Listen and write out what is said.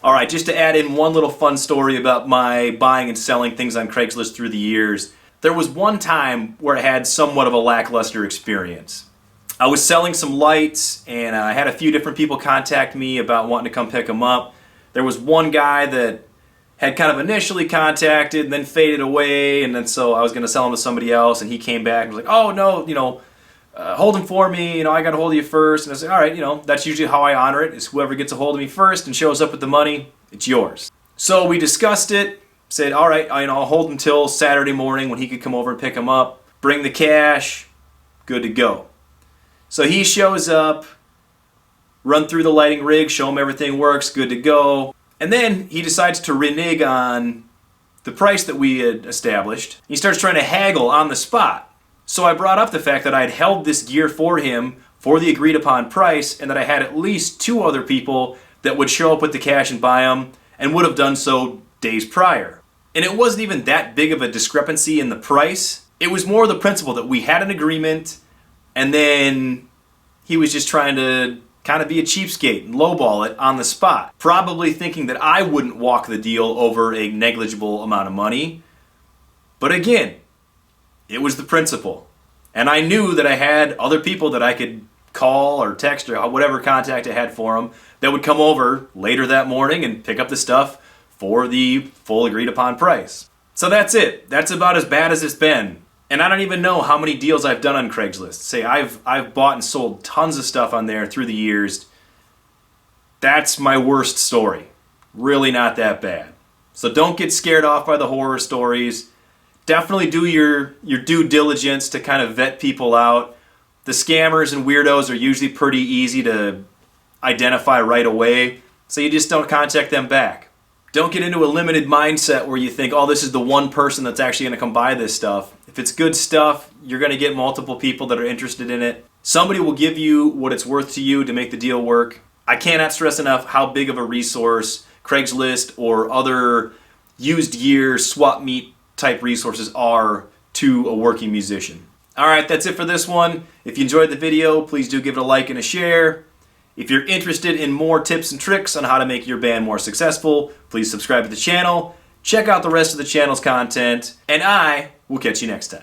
Alright, just to add in one little fun story about my buying and selling things on Craigslist through the years. There was one time where I had somewhat of a lackluster experience. I was selling some lights and I had a few different people contact me about wanting to come pick them up. There was one guy that had kind of initially contacted and then faded away, and then so I was going to sell them to somebody else, and he came back and was like, oh no, hold them for me, I got a hold of you first. And I said, alright, that's usually how I honor it, is whoever gets a hold of me first and shows up with the money, it's yours. So we discussed it, said, alright, I'll hold until Saturday morning when he could come over and pick them up, bring the cash, good to go. So he shows up, run through the lighting rig, show him everything works, good to go. And then he decides to renege on the price that we had established. He starts trying to haggle on the spot. So I brought up the fact that I had held this gear for him for the agreed upon price, and that I had at least 2 other people that would show up with the cash and buy them, and would have done so days prior. And it wasn't even that big of a discrepancy in the price. It was more the principle that we had an agreement, and then he was just trying to kind of be a cheapskate and lowball it on the spot. Probably thinking that I wouldn't walk the deal over a negligible amount of money. But again, it was the principle. And I knew that I had other people that I could call or text or whatever contact I had for them that would come over later that morning and pick up the stuff for the full agreed upon price. So that's it. That's about as bad as it's been. And I don't even know how many deals I've done on Craigslist. Say I've bought and sold tons of stuff on there through the years. That's my worst story. Really not that bad. So don't get scared off by the horror stories. Definitely do your due diligence to kind of vet people out. The scammers and weirdos are usually pretty easy to identify right away, so you just don't contact them back. Don't get into a limited mindset where you think, oh, this is the one person that's actually going to come buy this stuff. If it's good stuff, you're going to get multiple people that are interested in it. Somebody will give you what it's worth to you to make the deal work. I cannot stress enough how big of a resource Craigslist or other used gear, swap meet type resources are to a working musician. Alright, that's it for this one. If you enjoyed the video, please do give it a like and a share. If you're interested in more tips and tricks on how to make your band more successful, please subscribe to the channel, check out the rest of the channel's content, and I will catch you next time.